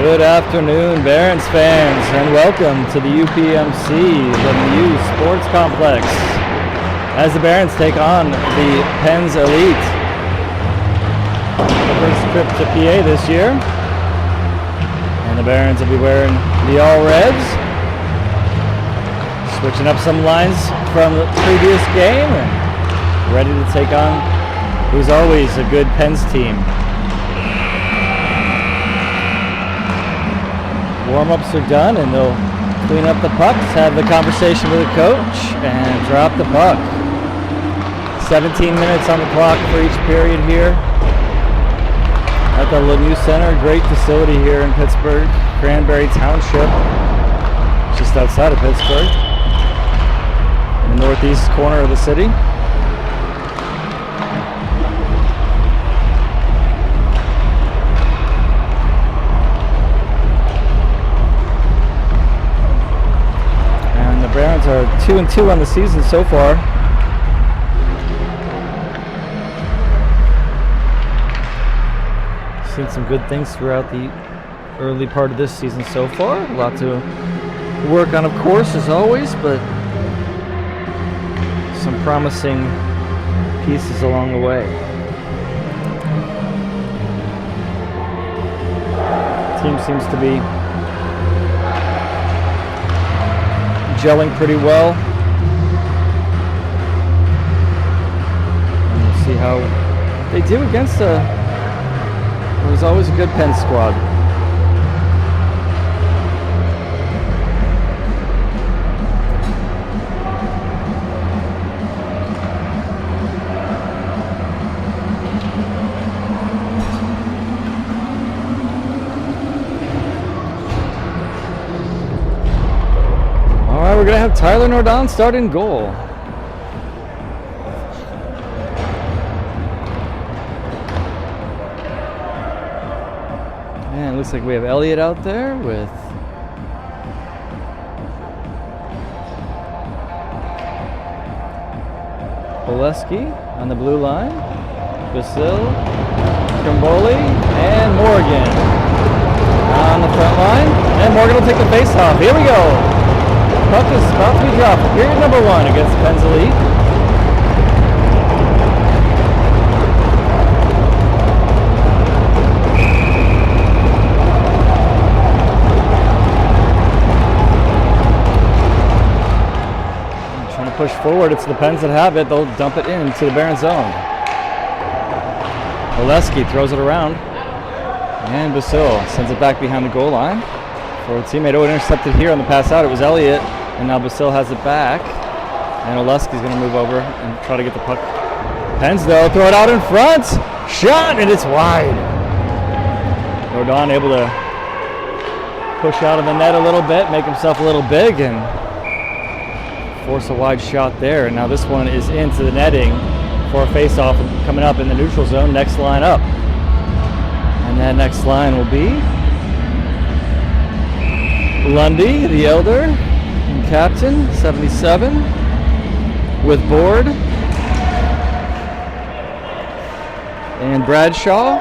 Good afternoon, Barons fans, and welcome to the UPMC, the Muse Sports Complex, as the Barons take on the Pens Elite. The first trip to PA this year, and the Barons will be wearing the All Reds, switching up some lines from the previous game, and ready to take on who's always a good Pens team. Warm-ups are done, and they'll clean up the pucks, have the conversation with the coach, and drop the puck. 17 minutes on the clock for each period here at the Lemieux Center. Great facility here in Pittsburgh, Cranberry Township, just outside of Pittsburgh, in the northeast corner of the city. Barons are 2-2 on the season so far. Seen some good things throughout the early part of this season so far. A lot to work on, of course, as always, but some promising pieces along the way. The team seems to be gelling pretty well. And we'll see how they do against what was always a good Penn squad. We're going to have Tyler Nordon start in goal. And it looks like we have Elliott out there with Oleski on the blue line, Basil, Stromboli, and Morgan on the front line. And Morgan will take the face off. Here we go. Puck is about to be dropped. Period number 1 against Pens Elite. Trying to push forward. It's the Pens that have it. They'll dump it into the Barons zone. Oleski throws it around. And Basil sends it back behind the goal line for a teammate. Oh, intercepted here on the pass out. It was Elliott. And now Basil has it back, and Oleski's going to move over and try to get the puck. Pens, though, throw it out in front. Shot, and it's wide. Nordon able to push out of the net a little bit, make himself a little big, and force a wide shot there. And now this one is into the netting for a face-off coming up in the neutral zone. Next line up. And that next line will be Lundy, the elder, captain, 77, with Board and Bradshaw.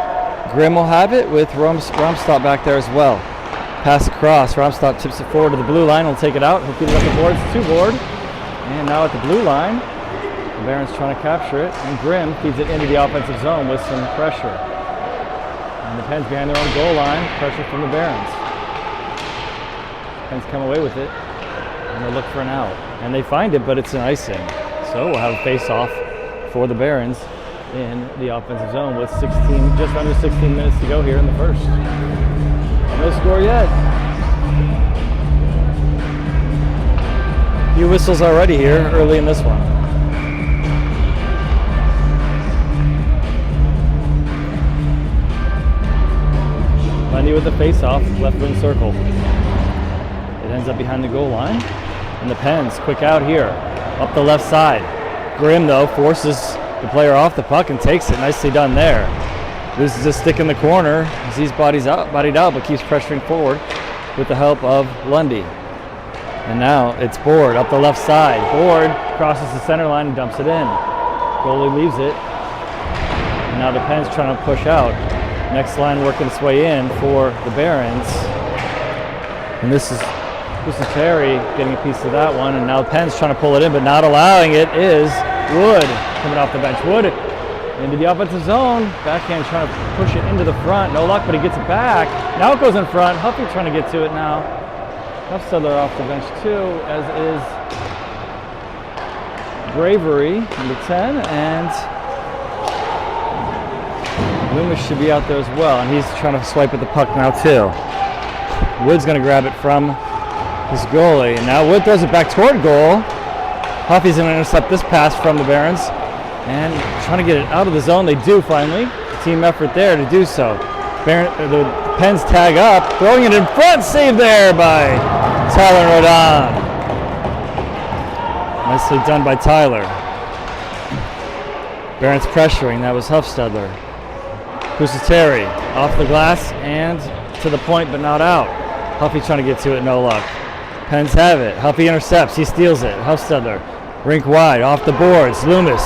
Grimm will have it with Romstad back there as well. Pass across, Romstad tips it forward to the blue line, will take it out, he'll feed it up the boards to Board. And now at the blue line, the Barons trying to capture it, and Grimm feeds it into the offensive zone with some pressure. And the Pens behind their own goal line, pressure from the Barons. Pens come away with it. And they'll look for an out. And they find it, but it's an icing. So we'll have a face-off for the Barons in the offensive zone with just under 16 minutes to go here in the first. No score yet. A few whistles already here early in this one. Lundy with the face-off, left wing circle. It ends up behind the goal line. And the Pens, quick out here, up the left side. Grimm, though, forces the player off the puck and takes it. Nicely done there. Loses a stick in the corner as he's bodied out, but keeps pressuring forward with the help of Lundy. And now it's Board up the left side. Board crosses the center line and dumps it in. Goalie leaves it. And now the Pens trying to push out. Next line working its way in for the Barons. And this is Terry getting a piece of that one, and now Penn's trying to pull it in, but not allowing it is Wood coming off the bench. Wood into the offensive zone. Backhand trying to push it into the front. No luck, but he gets it back. Now it goes in front. Huffy trying to get to it now. Huffstedler off the bench too, as is Bravery, number 10, and Loomis should be out there as well, and he's trying to swipe at the puck now too. Wood's going to grab it from his goalie, and now Wood throws it back toward goal. Huffy's going to intercept this pass from the Barons, and trying to get it out of the zone. They do finally. Team effort there to do so. The Pens tag up, throwing it in front. Save there by Tyler Rodon. Nicely done by Tyler. Barons pressuring. That was Huffstedler. Terry off the glass and to the point, but not out. Huffy trying to get to it, no luck. Pens have it. Huffy intercepts. He steals it. Huffstedler, rink wide, off the boards. Loomis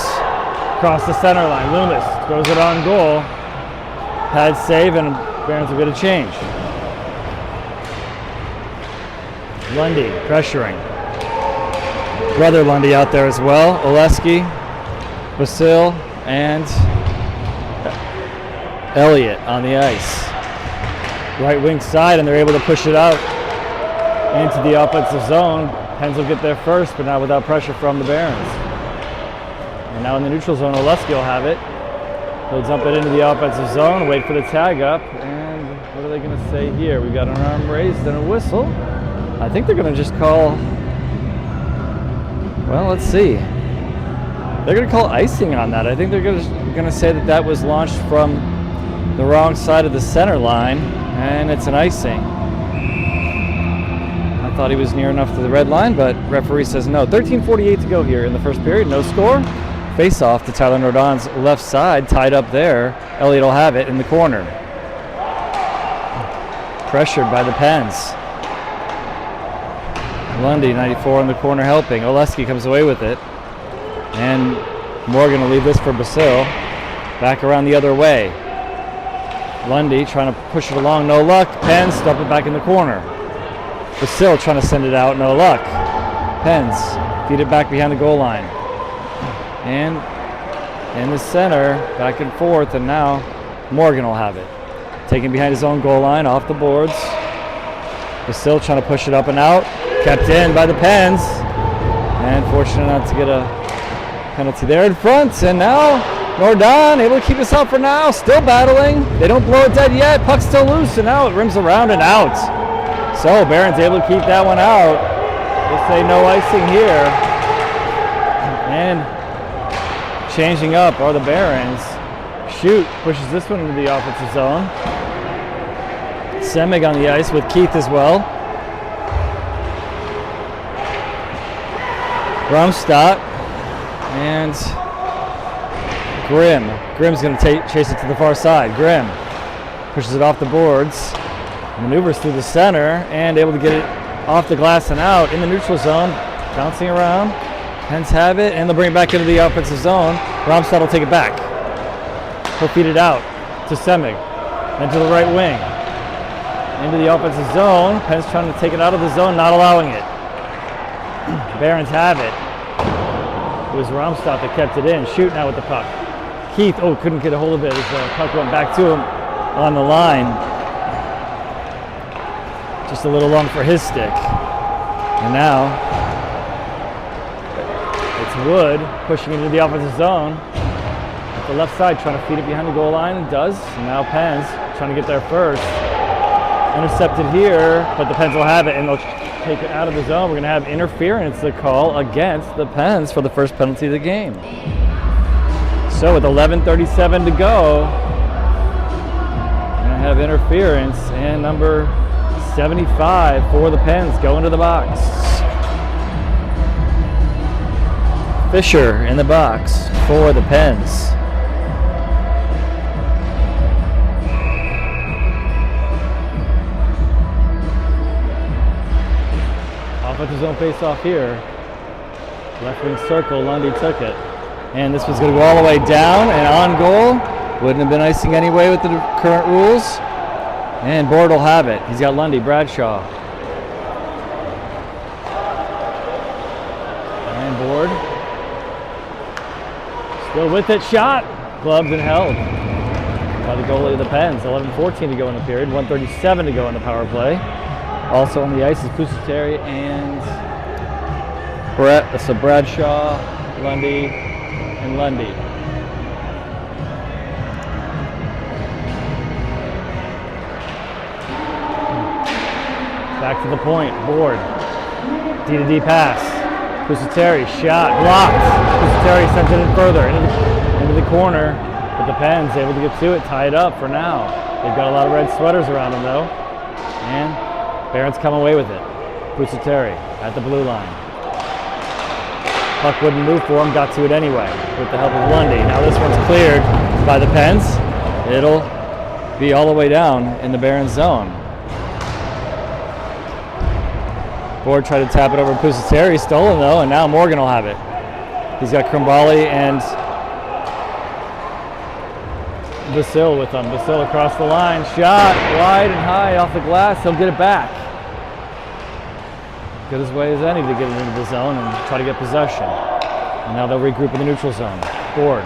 across the center line. Loomis throws it on goal. Pad save, and Barons will get a change. Lundy pressuring. Brother Lundy out there as well. Oleski, Basil, and Elliott on the ice. Right wing side, and they're able to push it out into the offensive zone. Pens will get there first, but not without pressure from the Barons. And now in the neutral zone, Oleski will have it. He'll dump it into the offensive zone, wait for the tag up, and what are they going to say here? We got an arm raised and a whistle. I think they're going to just call, well, let's see. They're going to call icing on that. I think they're going to say that that was launched from the wrong side of the center line, and it's an icing. I thought he was near enough to the red line, but referee says no. 13:48 to go here in the first period. No score. Face off to Tyler Rodon's left side, tied up there. Elliott will have it in the corner. Pressured by the Pens. Lundy, 94 in the corner helping. Oleski comes away with it. And Morgan will leave this for Basil. Back around the other way. Lundy trying to push it along, no luck. Pens dump it back in the corner. Basil trying to send it out, no luck. Pens feed it back behind the goal line. And in the center, back and forth, and now Morgan will have it. Taken behind his own goal line, off the boards. Basil trying to push it up and out. Kept in by the Pens. And fortunate not to get a penalty there in front. And now Rodon able to keep us out for now. Still battling. They don't blow it dead yet. Puck's still loose, and now it rims around and out. So Barons able to keep that one out. They say no icing here. And changing up are the Barons. Shoot pushes this one into the offensive zone. Semig on the ice with Keith as well. Rumstadt and Grimm. Grimm's going to chase it to the far side. Grimm pushes it off the boards, maneuvers through the center, and able to get it off the glass and out in the neutral zone. Bouncing around. Pens have it, and they'll bring it back into the offensive zone. Rumstadt will take it back. He'll feed it out to Semig, then to the right wing. Into the offensive zone. Pens trying to take it out of the zone, not allowing it. Barons have it. It was Rumstadt that kept it in. Shoot now with the puck. Keith, couldn't get a hold of it as the puck went back to him on the line. Just a little long for his stick. And now it's Wood pushing into the offensive zone. At the left side, trying to feed it behind the goal line. It does. And now Pens trying to get there first. Intercepted here, but the Pens will have it, and they'll take it out of the zone. We're going to have interference, the call against the Pens for the first penalty of the game. So with 11:37 to go, we're going to have interference, and number 75 for the Pens go into the box. Fisher in the box for the Pens. Offensive zone face-off here. Left wing circle, Lundy took it. And this was going to go all the way down and on goal. Wouldn't have been icing anyway with the current rules. And Board will have it. He's got Lundy, Bradshaw. And Board. Still with it, shot. Gloved and held by the goalie of the Pens. 11:14 to go in the period, 1:37 to go in the power play. Also on the ice is Pusateri and Bradshaw, Lundy, and Lundy. Back to the point, Board. D-to-D pass. Pusateri, shot, blocked. Pusateri sends it in further, into the corner. But the Pens able to get to it, tie it up for now. They've got a lot of red sweaters around them though. And Barons come away with it. Pusateri at the blue line. Puck wouldn't move for him, got to it anyway with the help of Lundy. Now this one's cleared by the Pens. It'll be all the way down in the Barons zone. Board tried to tap it over to Pusateri, stolen though, and now Morgan will have it. He's got Krimbali and Basil with him. Basil across the line, shot wide and high off the glass. He'll get it back. Good as way as any to get it into the zone and try to get possession. And now they'll regroup in the neutral zone. Board.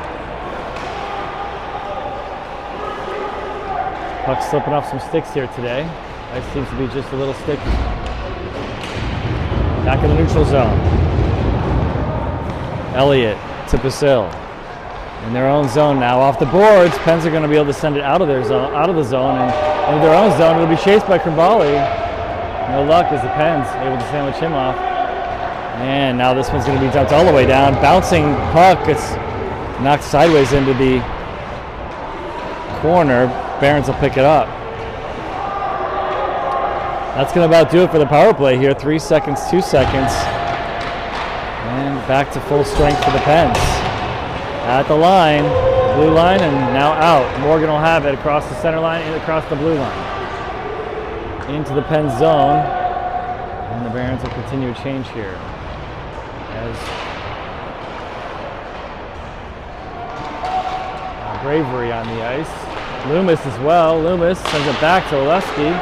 Puck's slipping off some sticks here today. Ice seems to be just a little sticky. Back in the neutral zone. Elliott to Basil. In their own zone now, off the boards. Pens are going to be able to send it out of their zone, out of the zone, and into their own zone. It'll be chased by Krimbali. No luck as the Pens able to sandwich him off. And now this one's going to be dumped all the way down. Bouncing puck, it's knocked sideways into the corner. Barons will pick it up. That's going to about do it for the power play here. 3 seconds, 2 seconds. And back to full strength for the Pens. At the line, blue line, and now out. Morgan will have it across the center line and across the blue line. Into the Pens zone. And the Barons will continue to change here. As Bravery on the ice. Loomis as well. Loomis sends it back to Oleski.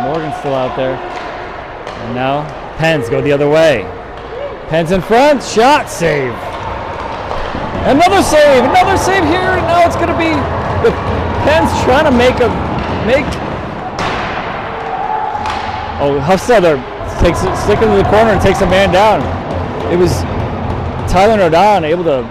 Morgan's still out there. And now Pens go the other way. Pens in front, shot, save. Another save here. And now it's going to be the Pens trying to Oh, Huffstetter takes it, sticking to the corner and takes a man down. It was Tyler Nordon able to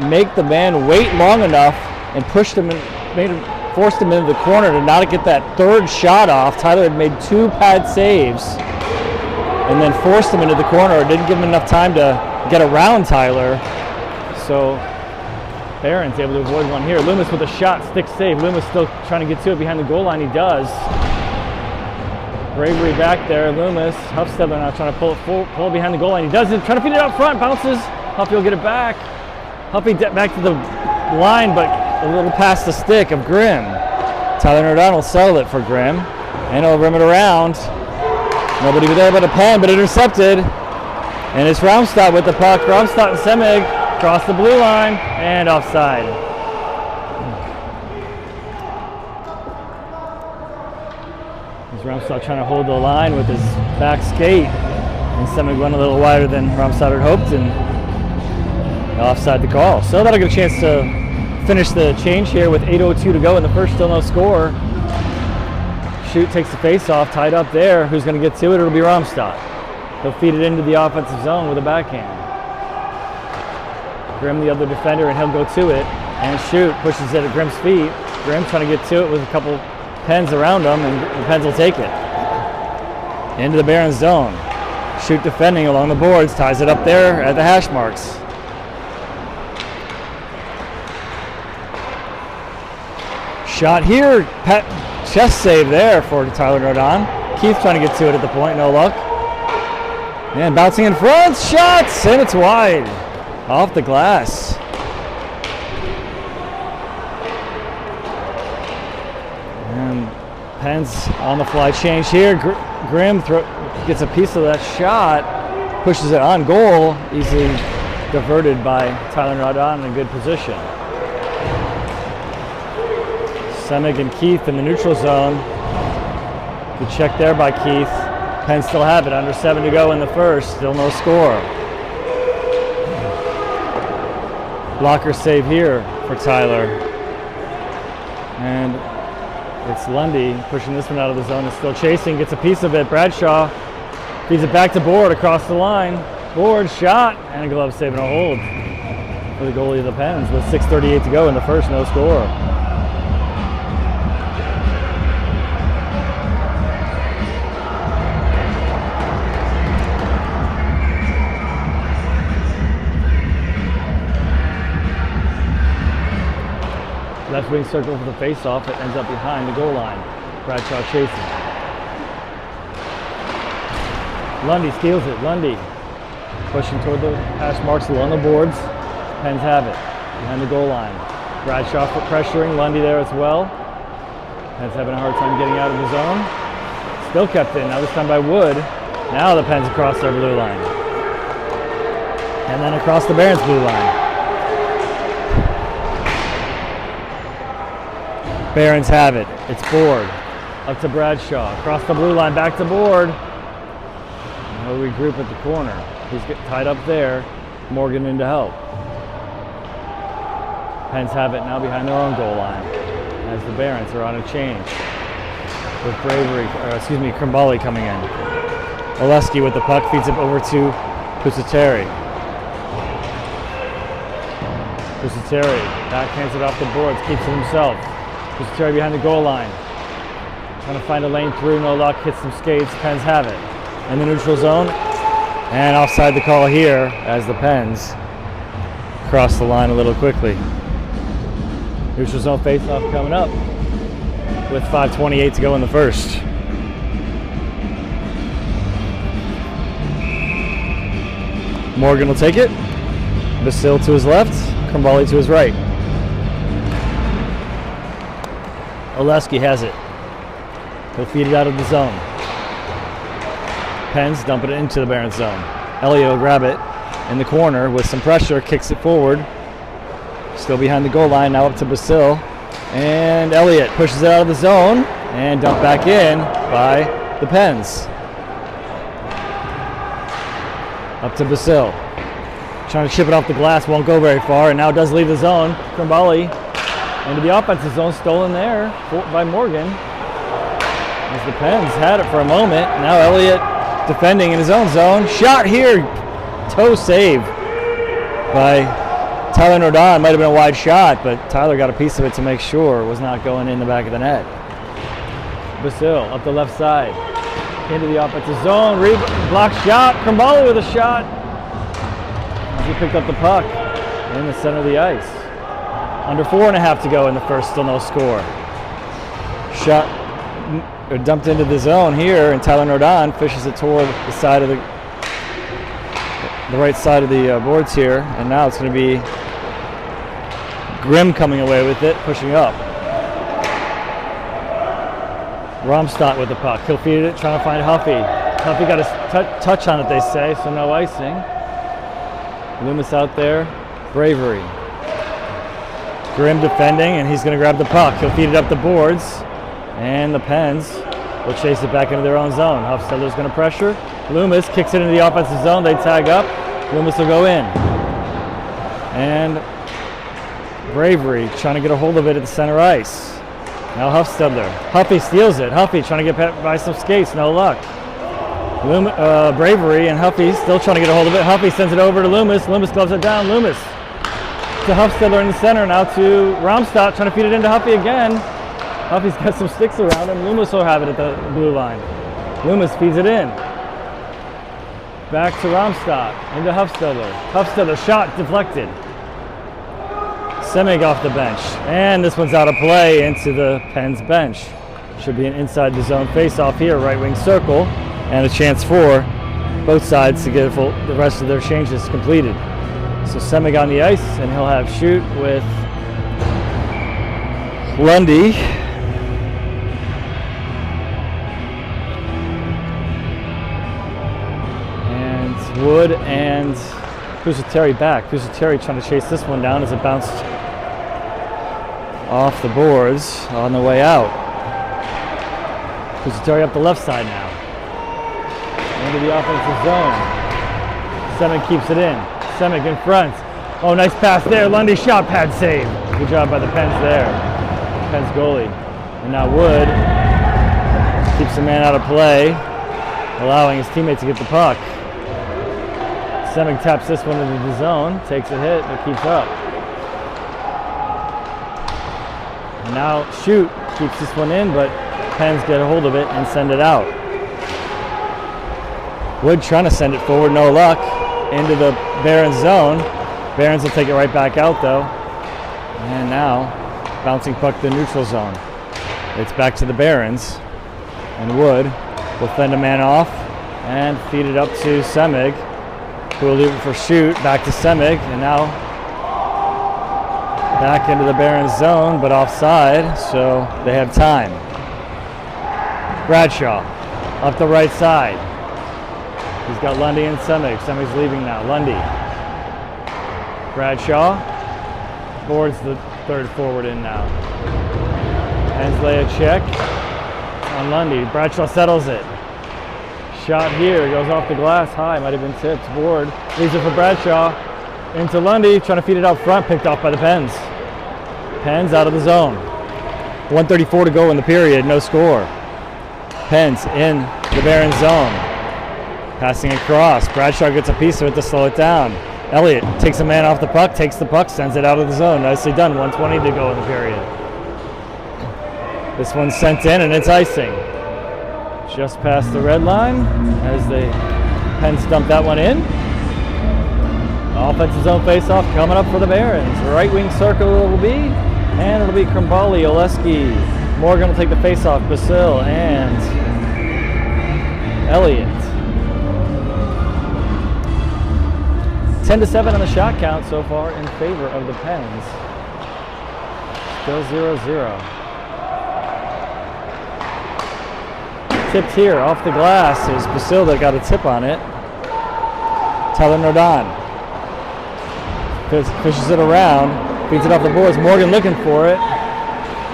make the man wait long enough and pushed him and forced him into the corner to not get that third shot off. Tyler had made 2 pad saves and then forced him into the corner. It didn't give him enough time to get around Tyler. So Barron's able to avoid one here. Loomis with a shot, stick save. Loomis still trying to get to it behind the goal line. He does. Bravery back there. Loomis, Huffstetter now trying to pull it behind the goal line. He does it, trying to feed it out front, bounces. Huffy will get it back. Huffy back to the line, but a little past the stick of Grimm. Tyler Nordon will settle it for Grimm, and he'll rim it around. Nobody there but a Pen, but intercepted. And it's Raumstadt with the puck. Raumstadt and Semig across the blue line, and offside. Raumstadt trying to hold the line with his back skate, and Semig went a little wider than Raumstadt had hoped, and offside the call. So that'll get a chance to finish the change here with 8:02 to go in the first, still no score. Shoot takes the face off, tied up there. Who's going to get to it? It'll be Raumstadt. He'll feed it into the offensive zone with a backhand. Grimm, the other defender, and he'll go to it, and Shoot pushes it at Grimm's feet. Grimm trying to get to it with a couple Pens around him, and the Pens will take it. Into the Barons zone. Shoot defending along the boards, ties it up there at the hash marks. Shot here, chest save there for Tyler Nordon. Keith trying to get to it at the point, no luck. And bouncing in front, shots, and it's wide. Off the glass. And Pens on the fly change here. Grimm gets a piece of that shot, pushes it on goal, easily diverted by Tyler Nordon in a good position. Semig and Keith in the neutral zone. Good check there by Keith. Penn still have it, under 7 to go in the first, still no score. Blocker save here for Tyler. And it's Lundy pushing this one out of the zone and still chasing, gets a piece of it. Bradshaw feeds it back to Board across the line. Board shot and a glove save and a hold for the goalie of the Pens with 6:38 to go in the first, no score. Left wing circle for the face-off. It ends up behind the goal line. Bradshaw chasing. Lundy steals it. Lundy pushing toward the hash marks along the boards. Pens have it behind the goal line. Bradshaw pressuring. Lundy there as well. Pens having a hard time getting out of the zone. Still kept in. Now this time by Wood. Now the Pens across their blue line. And then across the Barons blue line. Barons have it. It's Board. Up to Bradshaw. Across the blue line. Back to Board. Now we regroup at the corner. He's getting tied up there. Morgan in to help. Pens have it now behind their own goal line as the Barons are on a change. With Krimbali coming in. Oleski with the puck feeds it over to Pusateri. Pusateri backhands it off the boards, keeps it himself. Pusateri behind the goal line. Trying to find a lane through, no luck, hits some skates. Pens have it. In the neutral zone. And offside the call here as the Pens cross the line a little quickly. Neutral zone face-off coming up with 5:28 to go in the first. Morgan will take it. Basil to his left, Krimbali to his right. Oleski has it. He'll feed it out of the zone. Pens dumping it into the Barons zone. Elliott will grab it in the corner with some pressure, kicks it forward. Still behind the goal line, now up to Basil. And Elliott pushes it out of the zone and dumped back in by the Pens. Up to Basil. Trying to chip it off the glass, won't go very far, and now does leave the zone. Krimbali into the offensive zone, stolen there by Morgan. As the Pens had it for a moment. Now Elliott defending in his own zone. Shot here. Toe save by Tyler Nordon. Might have been a wide shot, but Tyler got a piece of it to make sure it was not going in the back of the net. Basil up the left side. Into the offensive zone. Blocked shot. Krimbali with a shot. He picked up the puck in the center of the ice. Under 4.5 to go in the first, still no score. Shot dumped into the zone here, and Tyler Nordon fishes it toward the side of the right side of the boards here, and now it's going to be Grimm coming away with it, pushing up. Romstott with the puck. He'll feed it, trying to find Huffy. Huffy got a touch on it, they say, so no icing. Loomis out there. Bravery. Grimm defending, and he's going to grab the puck. He'll feed it up the boards, and the Pens will chase it back into their own zone. Hufstedler's going to pressure. Loomis kicks it into the offensive zone. They tag up. Loomis will go in. And Bravery trying to get a hold of it at the center ice. Now Hufstedler. Huffy steals it. Huffy trying to get by some skates. No luck. Bravery and Huffy still trying to get a hold of it. Huffy sends it over to Loomis. Loomis gloves it down. Loomis to Hufstedler in the center. Now to Romstott trying to feed it into Huffy again. Huffy's got some sticks around him. Loomis will have it at the blue line. Loomis feeds it in. Back to Romstott. Into Hufstedler. Hufstedler shot deflected. Semig off the bench. And this one's out of play into the Pens bench. Should be an inside the zone face-off here. Right wing circle. And a chance for both sides to get the rest of their changes completed. So Semig on the ice, and he'll have shoot with Lundy. And Wood and Pusateri back. Pusateri trying to chase this one down as it bounced off the boards on the way out. Kusatari up the left side now. Into the offensive zone. Semic keeps it in. Semic in front. Oh, nice pass there. Lundy shot pad save. Good job by the Pens there. Pens goalie. And now Wood keeps the man out of play, allowing his teammate to get the puck. Semic taps this one into the zone, takes a hit, but keeps up. And now Shoot keeps this one in, but Pens get a hold of it and send it out. Wood trying to send it forward, no luck, into the Barons zone. Barons will take it right back out though. And now, bouncing puck to the neutral zone. It's back to the Barons. And Wood will fend a man off and feed it up to Semig, who will leave it for Shoot, back to Semig, and now back into the Barons zone, but offside, so they have time. Bradshaw, up the right side. He's got Lundy and Semig. Semig's leaving now. Lundy. Bradshaw boards the third forward in now. Hensley a check on Lundy. Bradshaw settles it. Shot here, goes off the glass high, might have been tipped. Ward leaves it for Bradshaw. Into Lundy, trying to feed it out front, picked off by the Pens. Pens out of the zone. 1:34 to go in the period, no score. Pens in the Barons zone. Passing across, Bradshaw gets a piece of it to slow it down. Elliott takes a man off the puck, takes the puck, sends it out of the zone. Nicely done, 1:20 to go in the period. This one's sent in and it's icing. Just past the red line as the Pens dump that one in. Offensive zone face-off coming up for the Barons. Right wing circle it will be, and it'll be Krimbali, Oleski. Morgan will take the face-off, Basil and Elliott. 10-7 on the shot count so far in favor of the Pens. Still 0-0. Tipped here off the glass. It was Basil that got a tip on it. Tyler Nordon fishes it around, feeds it off the boards. Morgan looking for it.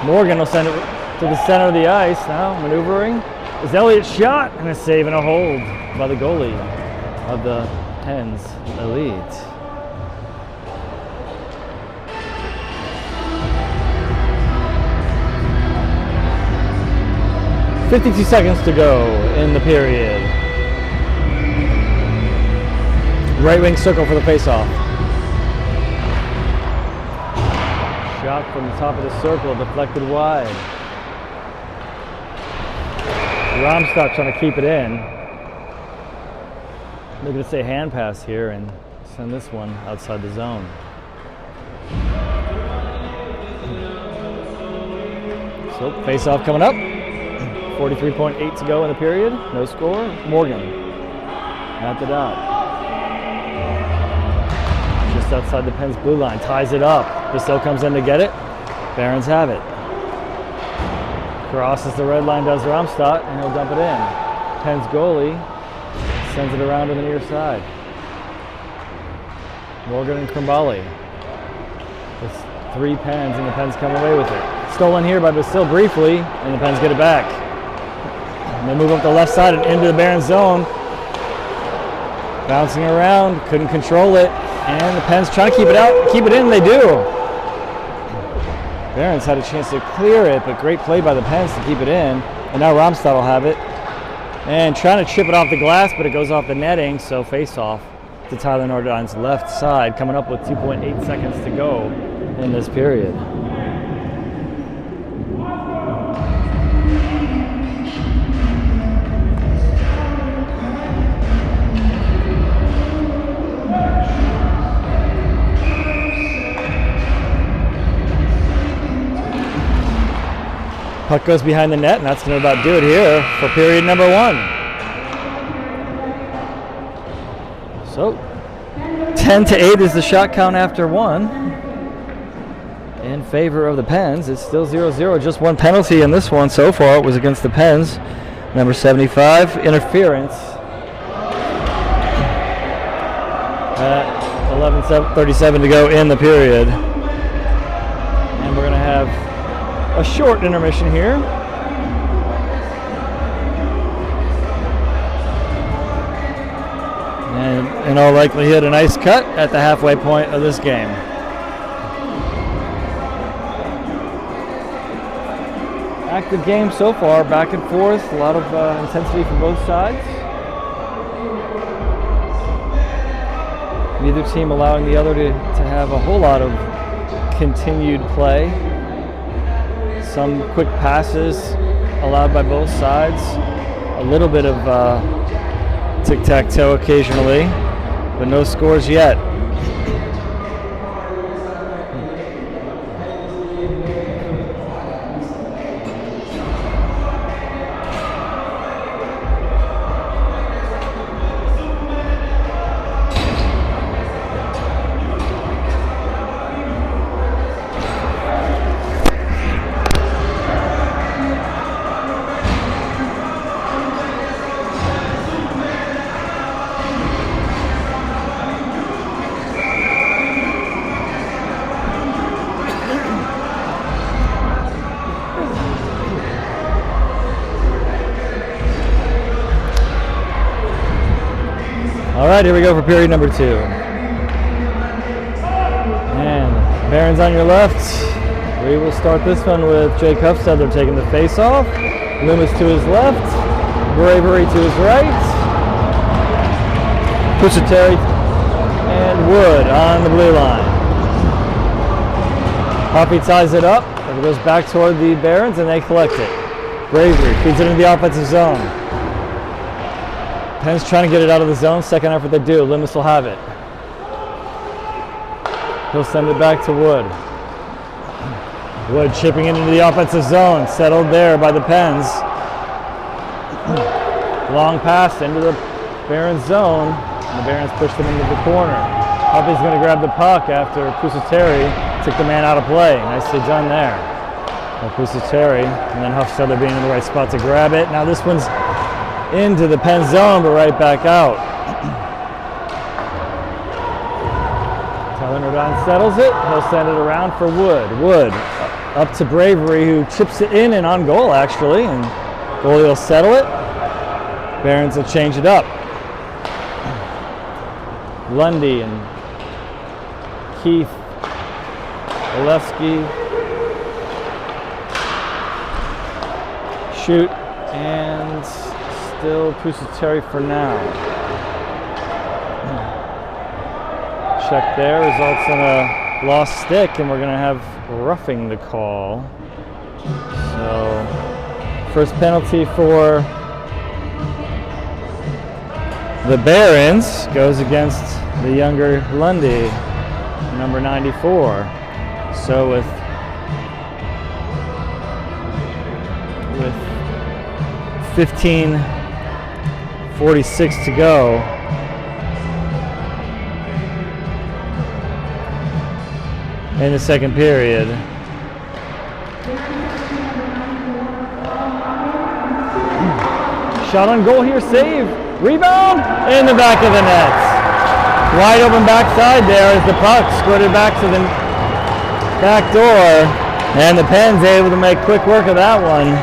Morgan will send it to the center of the ice now, maneuvering. Is Elliott shot and a save and a hold by the goalie of the Pens Elite. .52 seconds to go in the period. Right wing circle for the face-off. Shot from the top of the circle, deflected wide. Romstock trying to keep it in. They're going to say hand pass here and send this one outside the zone. So face-off coming up. 43.8 to go in the period. No score. Morgan at the dot. Just outside the Pens blue line. Ties it up. Basil comes in to get it. Barons have it. Crosses the red line, does Romstadt, and he'll dump it in. Pens goalie sends it around to the near side. Morgan and Krimbali. It's 3 Pens, and the Pens come away with it. Stolen here by Basil briefly, and the Pens get it back. And they move up the left side and into the Barons zone. Bouncing around, couldn't control it, and the Pens trying to keep it out, keep it in, they do. Barons had a chance to clear it, but great play by the Pens to keep it in. And now Romstad will have it. And trying to chip it off the glass, but it goes off the netting, so face off to Tyler Nordon's left side, coming up with 2.8 seconds to go in this period. Puck goes behind the net, and that's going to about do it here for period number 1. So, 10-8 is the shot count after 1 in favor of the Pens. It's still 0-0, just one penalty in this one so far. It was against the Pens. Number 75, interference. At 11:37 to go in the period. And we're going to have a short intermission here. And in all likelihood, a nice cut at the halfway point of this game. Active game so far, back and forth, a lot of intensity from both sides. Neither team allowing the other to have a whole lot of continued play. Some quick passes allowed by both sides. A little bit of tic-tac-toe occasionally, but no scores yet. All right, here we go for period number 2. And Barons on your left. We will start this one with Jake Hufstedler taking the face off. Loomis to his left. Bravery to his right. Pusateri and Wood on the blue line. Hoppy ties it up. It goes back toward the Barons and they collect it. Bravery feeds it into the offensive zone. Penn's trying to get it out of the zone. Second effort they do. Loomis will have it. He'll send it back to Wood. Wood chipping it into the offensive zone. Settled there by the Pens. Long pass into the Barons zone. And the Barons push them into the corner. Hoppy's going to grab the puck after Pusateri took the man out of play. Nicely done there. Pusateri and then Hufstedler being in the right spot to grab it. Now this one's into the Penn zone, but right back out. Tyler Nordine settles it. He'll send it around for Wood. Wood up to Bravery, who chips it in and on goal, actually. And goalie will settle it. Barons will change it up. Lundy and Keith. Olewski. Shoot. And still Pusateri for now. Check there, results in a lost stick, and we're going to have roughing the call. So, first penalty for the Barons goes against the younger Lundy, number 94. So with 15:46 to go. In the second period. Shot on goal here, save, rebound, in the back of the net. Wide open backside there as the puck squirted back to the back door, and the Pens able to make quick work of that one.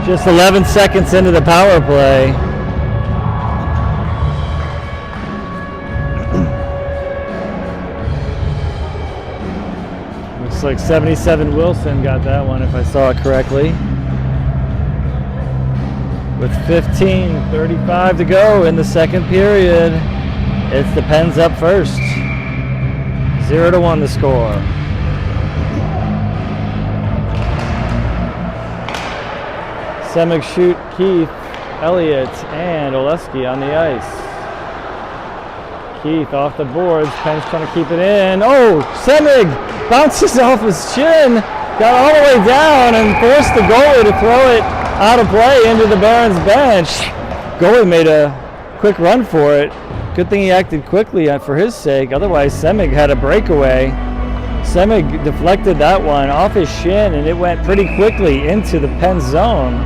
Just 11 seconds into the power play. Looks like 77 Wilson got that one, if I saw it correctly. With 15:35 to go in the second period, it's the Pens up first. 0-1 the score. Semig, Shoot, Keith, Elliott, and Olewski on the ice. Keith off the boards, Penn's trying to keep it in. Oh, Semig bounces off his chin, got all the way down and forced the goalie to throw it out of play into the Barons bench. Goalie made a quick run for it. Good thing he acted quickly for his sake, otherwise Semig had a breakaway. Semig deflected that one off his shin and it went pretty quickly into the Penn zone.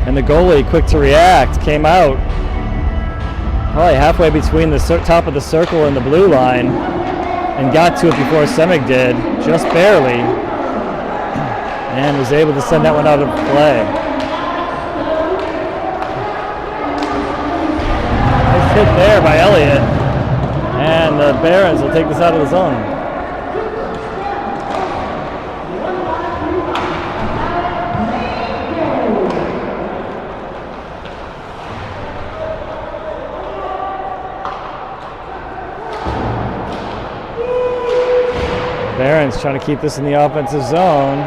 And the goalie, quick to react, came out probably halfway between the top of the circle and the blue line and got to it before Semig did, just barely. and was able to send that one out of play. Nice hit there by Elliott, and the Barons will take this out of the zone. Barons trying to keep this in the offensive zone.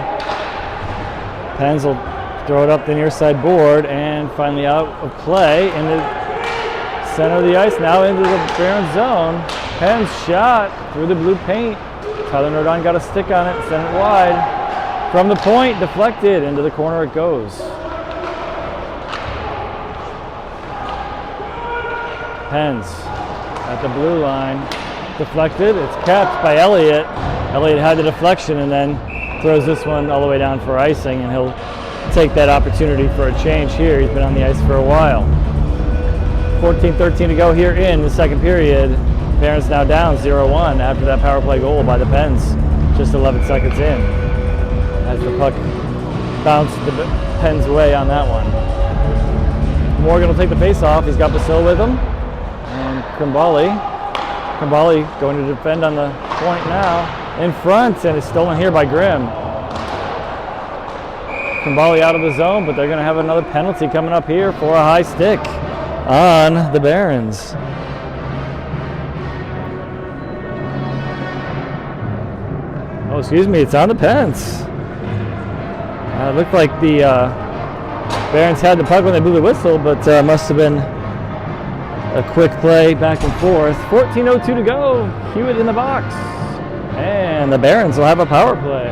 Pens will throw it up the near side board and finally out of play in the center of the ice, now into the Barons zone. Pens shot through the blue paint. Tyler Nordon got a stick on it, sent it wide. From the point, deflected, into the corner it goes. Pens at the blue line, deflected, it's kept by Elliott. Elliott had the deflection and then throws this one all the way down for icing, and he'll take that opportunity for a change here. He's been on the ice for a while. 14-13 to go here in the second period. Barons now down 0-1 after that power play goal by the Pens just 11 seconds in, as the puck bounced the Pens way on that one. Morgan will take the face off. He's got Basil with him, and Krimbali going to defend on the point now. In front, and it's stolen here by Grimm. Krimbali out of the zone, but they're going to have another penalty coming up here for a high stick on the Barons. Oh, excuse me, it's on the Pens. It looked like the Barons had the puck when they blew the whistle, but must have been a quick play back and forth. 14:02 to go. Hewitt in the box. And the Barons will have a power play.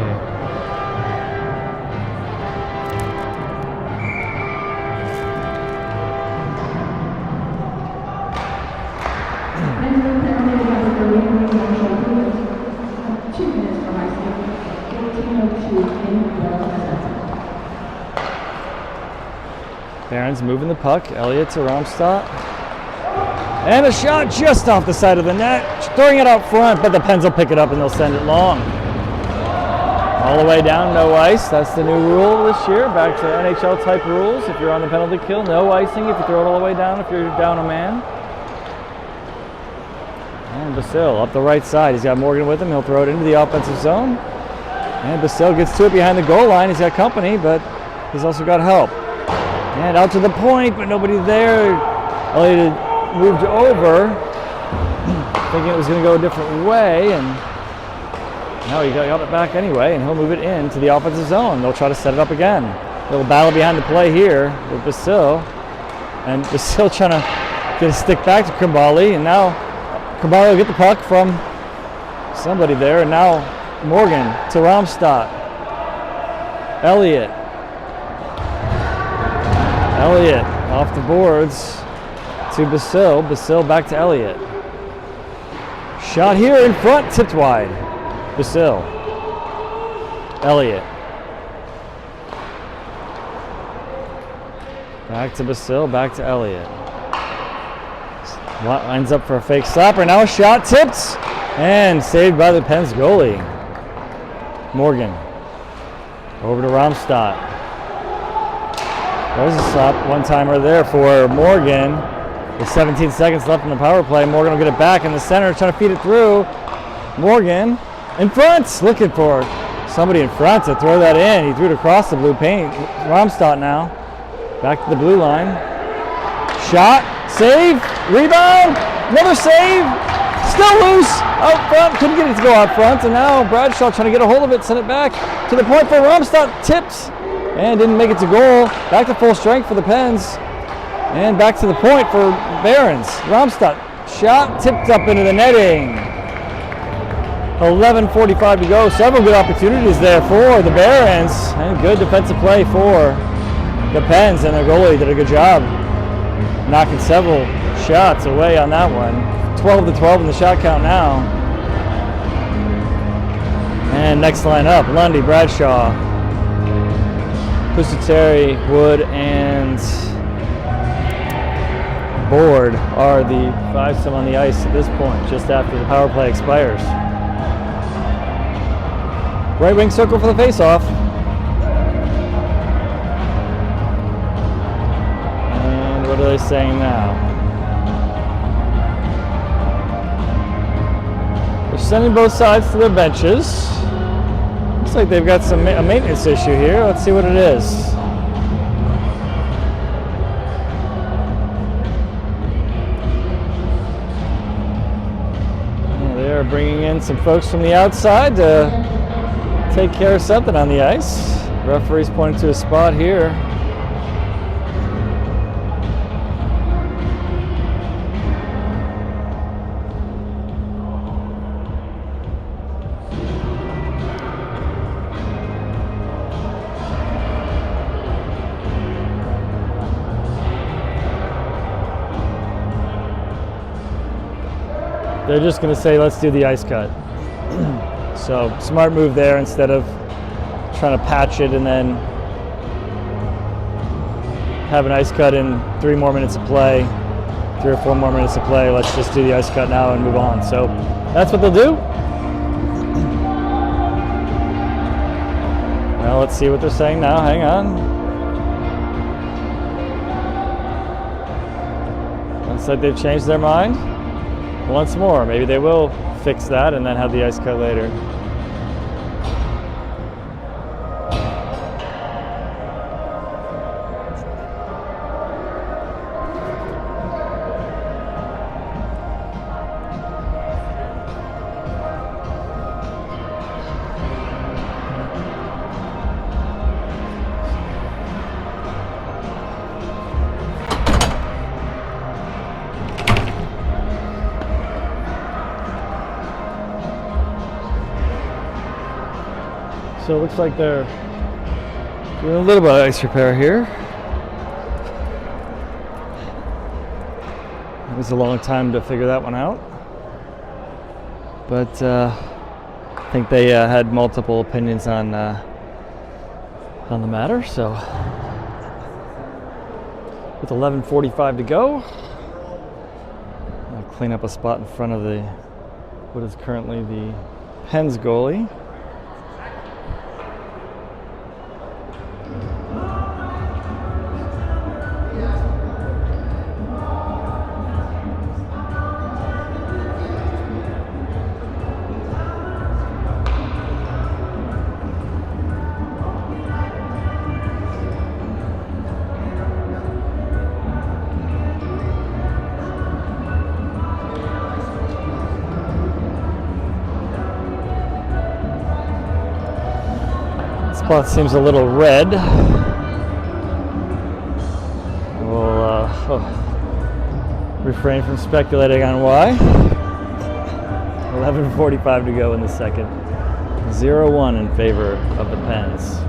Barons moving the puck. Elliott to Romstad. And a shot just off the side of the net, throwing it out front, but the Pens will pick it up and they'll send it long. All the way down, no ice. That's the new rule this year, back to NHL type rules. If you're on the penalty kill, no icing if you throw it all the way down if you're down a man. And Basil up the right side. He's got Morgan with him. He'll throw it into the offensive zone. And Basil gets to it behind the goal line. He's got company, but he's also got help. And out to the point, but nobody there. Elliott moved over, thinking it was going to go a different way, and now he got it back anyway, and he'll move it into the offensive zone. They'll try to set it up again. Little battle behind the play here with Basil, and Basil trying to get a stick back to Krimbali, and now Krimbali will get the puck from somebody there, and now Morgan to Romstad. Elliott off the boards to Basil. Basil back to Elliott. Shot here in front, tipped wide. Basil. Elliott. Back to Basil, back to Elliott. Lines up for a fake slapper. Now a shot tipped and saved by the Pens goalie. Morgan. Over to Romstad. There's a slap one-timer there for Morgan. With 17 seconds left in the power play, Morgan will get it back in the center, trying to feed it through. Morgan in front, looking for somebody in front to throw that in. He threw it across the blue paint. Romstad now, back to the blue line. Shot, save, rebound, another save, still loose, out front, couldn't get it to go out front, and now Bradshaw trying to get a hold of it, send it back to the point for Romstad, tipped, and didn't make it to goal. Back to full strength for the Pens. And back to the point for Barons. Romstad, shot tipped up into the netting. 11:45 to go. Several good opportunities there for the Barons. And good defensive play for the Pens, and their goalie did a good job knocking several shots away on that one. 12-12 in the shot count now. And next line up, Lundy, Bradshaw, Pusateri, Wood, and Board are the five some on the ice at this point, just after the power play expires. Right wing circle for the face-off. they saying now? They're sending both sides to their benches. Looks like they've got a maintenance issue here. Let's see what it is. Yeah, they are bringing in some folks from the outside to take care of something on the ice. Referee's pointing to a spot here. They're just going to say, let's do the ice cut. So, smart move there instead of trying to patch it and then have an ice cut in 3 more minutes of play, 3 or 4 more minutes of play. Let's just do the ice cut now and move on. So, that's what they'll do. Well, let's see what they're saying now. Hang on. Looks like they've changed their mind. Once more, maybe they will fix that and then have the ice cut later. So it looks like they're doing a little bit of ice repair here. It was a long time to figure that one out. But I think they had multiple opinions on the matter. So with 11:45 to go, I'll clean up a spot in front of what is currently the Pens goalie. Spot seems a little red. We'll refrain from speculating on why. 11:45 to go in the second. 0-1 in favor of the Pens.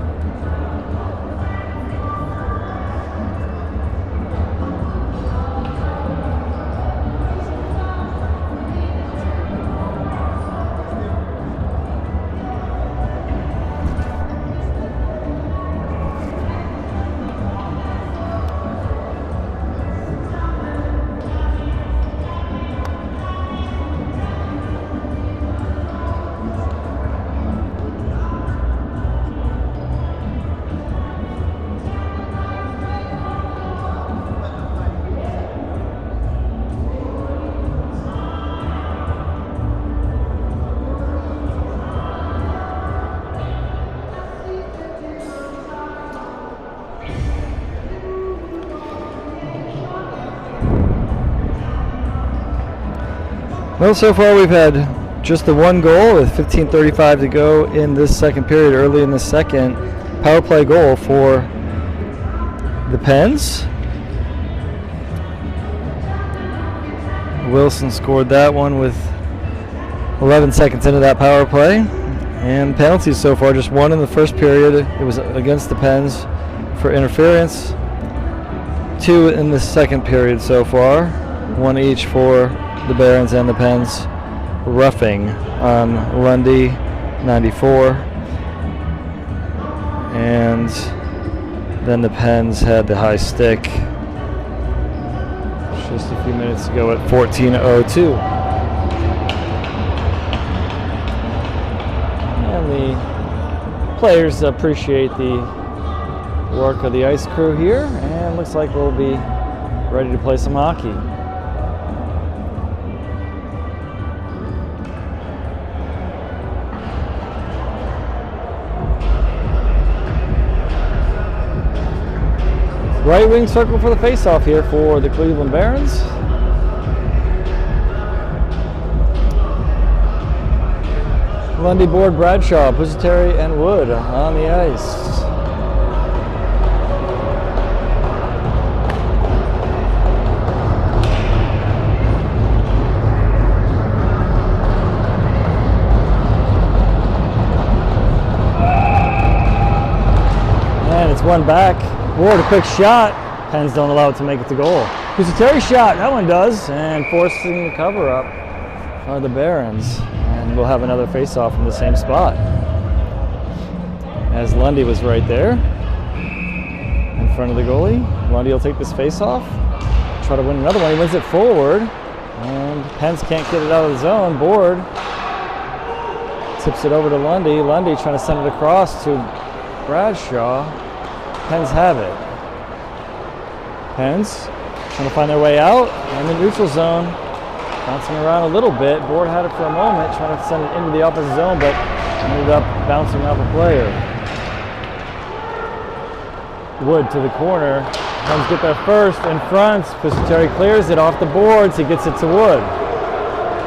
Well, so far we've had just the one goal with 15:35 to go in this second period. Early in the second, power play goal for the Pens. Wilson scored that one with 11 seconds into that power play. And penalties so far, just one in the first period. It was against the Pens for interference. 2 in the second period so far. 1 each for the Barons and the Pens. Roughing on Lundy, 94. And then the Pens had the high stick just a few minutes ago at 14:02. And the players appreciate the work of the ice crew here, and looks like we'll be ready to play some hockey. Right wing circle for the face-off here for the Cleveland Barons. Lundy, Board, Bradshaw, Pusateri, and Wood on the ice. And it's one back. Ward, a quick shot. Pens don't allow it to make it to goal. Pusateri shot, that one does, and forcing the cover up are the Barons. And we'll have another face-off from the same spot. As Lundy was right there in front of the goalie. Lundy will take this face-off, try to win another one. He wins it forward, and Pens can't get it out of the zone. Board tips it over to Lundy. Lundy trying to send it across to Bradshaw. Pens have it. Pens trying to find their way out in the neutral zone. Bouncing around a little bit. Board had it for a moment, trying to send it into the opposite zone, but ended up bouncing off a player. Wood to the corner. Pens get there first in front. Pusateri clears it off the boards. He gets it to Wood.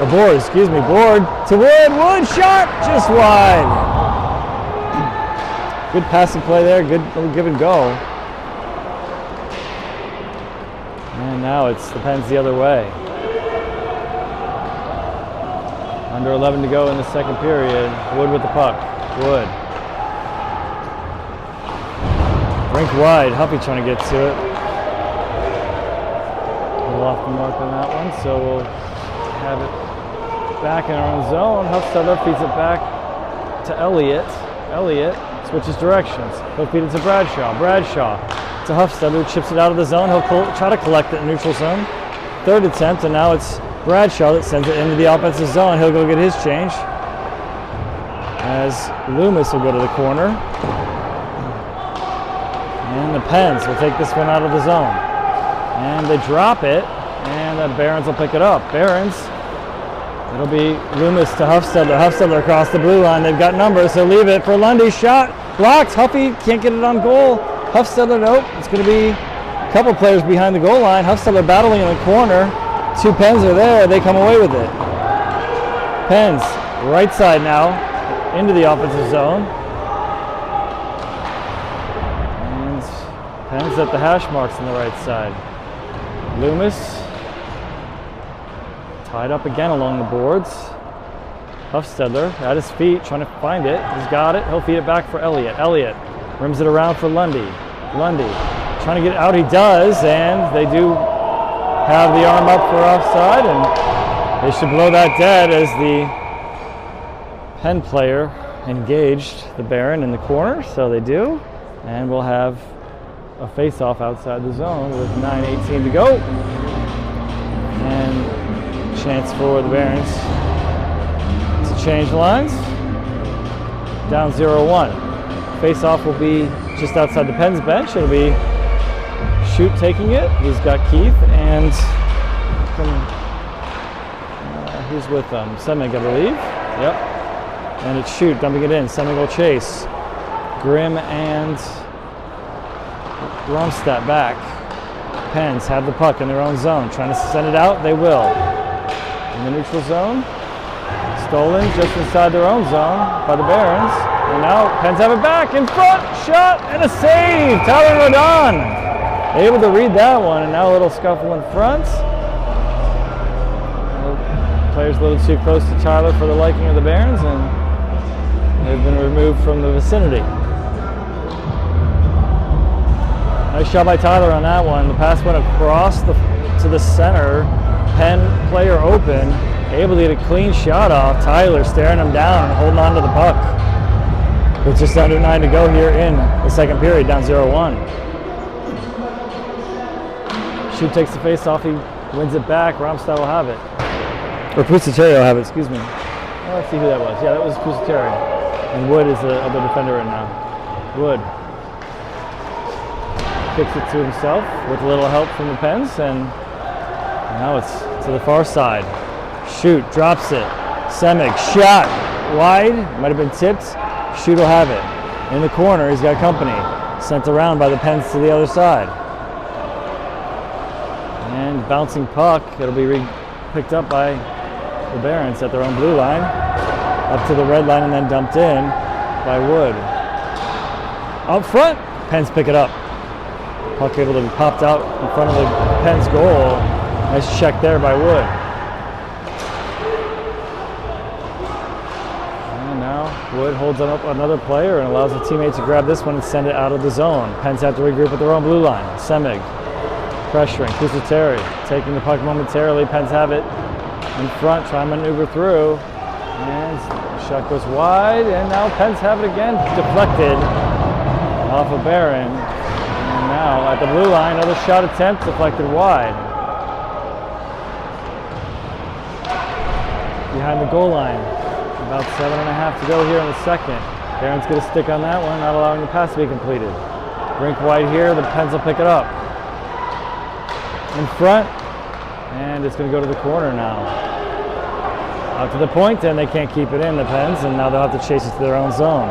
Or Board, excuse me. Board to Wood. Wood shot just wide. Good passing play there, good give and go. And now it's the Pens the other way. Under 11 to go in the second period. Wood with the puck. Wood. Rink wide, Huffy trying to get to it. A little off the mark on that one, so we'll have it back in our own zone. Huffstetter feeds it back to Elliott. Elliott switches directions. He'll feed it to Bradshaw. Bradshaw to Huffstetter, who chips it out of the zone. He'll try to collect it in neutral zone. Third attempt, and now it's Bradshaw that sends it into the offensive zone. He'll go get his change. As Loomis will go to the corner. And the Pens will take this one out of the zone. And they drop it, and the Barons will pick it up. Barons, it'll be Loomis to Huffstetter. Huffstetter across the blue line. They've got numbers. They'll leave it for Lundy. Shot blocked. Huffy can't get it on goal. Huffstetter, nope. It's going to be a couple players behind the goal line. Huffstetter battling in the corner. Two Pens are there. They come away with it. Pens, right side now, into the offensive zone. And Pens at the hash marks on the right side. Loomis tied up again along the boards. Huffstetter at his feet, trying to find it. He's got it. He'll feed it back for Elliott. Elliott rims it around for Lundy. Lundy trying to get it out. He does, and they do have the arm up for offside, and they should blow that dead as the Penn player engaged the Baron in the corner, so they do. And we'll have a face-off outside the zone with 9:18 to go. And chance for the Barons to change lines. Down 0-1. Face-off will be just outside the Pens bench. It'll be Shoot taking it. He's got Keith and who's with them? Semig, I believe. Yep. And it's Shoot dumping it in. Semig will chase. Grimm and Ronstadt back. Pens have the puck in their own zone. Trying to send it out. They will. In the neutral zone. Stolen just inside their own zone by the Barons. And now Pens have it back in front. Shot and a save. Tyler Rodon able to read that one. And now a little scuffle in front. Players a little too close to Tyler for the liking of the Barons, and they've been removed from the vicinity. Nice shot by Tyler on that one. The pass went across to the center. Penn player open, able to get a clean shot off. Tyler staring him down and holding on to the puck. With just under 9 to go here in the second period, down 0-1. Shoot takes the face off. He wins it back. Romstad will have it. Or Pusateri will have it, excuse me. Oh, let's see who that was. Yeah, that was Pusateri. And Wood is the other defender right now. Wood. kicks it to himself with a little help from the Pens, and now it's to the far side. Shoot, drops it. Semig, shot, wide, might have been tipped. Shoot will have it. In the corner, he's got company. Sent around by the Pens to the other side. And bouncing puck, it'll be picked up by the Barons at their own blue line. Up to the red line and then dumped in by Wood. Up front, Pens pick it up. Puck able to be popped out in front of the Pens goal. Nice check there by Wood. And now Wood holds up another player and allows a teammate to grab this one and send it out of the zone. Pens have to regroup at their own blue line. Semig pressuring. Kusateri taking the puck momentarily. Pens have it in front, trying to maneuver through. And shot goes wide, and now Pens have it again. Deflected off of Barron. And now at the blue line, another shot attempt, deflected wide. Behind the goal line. About 7.5 to go here in the second. Barron's going to stick on that one, not allowing the pass to be completed. Rink wide here, the Pens will pick it up. In front, and it's going to go to the corner now. Out to the point, and they can't keep it in, the Pens, and now they'll have to chase it to their own zone.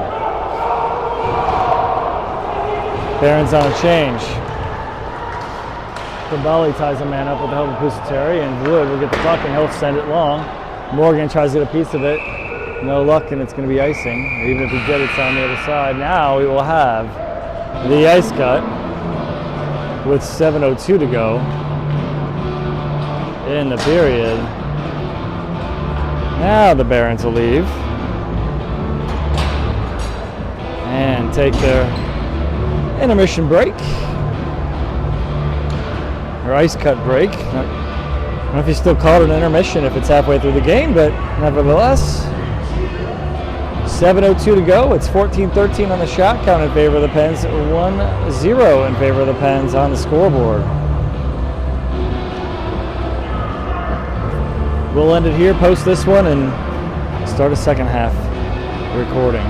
Barron's on a change. Kambali ties a man up with the help of Kusateri, and Wood will get the puck and he'll send it long. Morgan tries to get a piece of it. No luck, and it's going to be icing. Even if he gets it, it's on the other side. Now we will have the ice cut with 7:02 to go in the period. Now the Barons will leave and take their intermission break, or ice cut break. I don't know if you still call it an intermission if it's halfway through the game, but nevertheless, 7:02 to go. It's 14-13 on the shot count in favor of the Pens, 1-0 in favor of the Pens on the scoreboard. We'll end it here, post this one, and start a second half recording.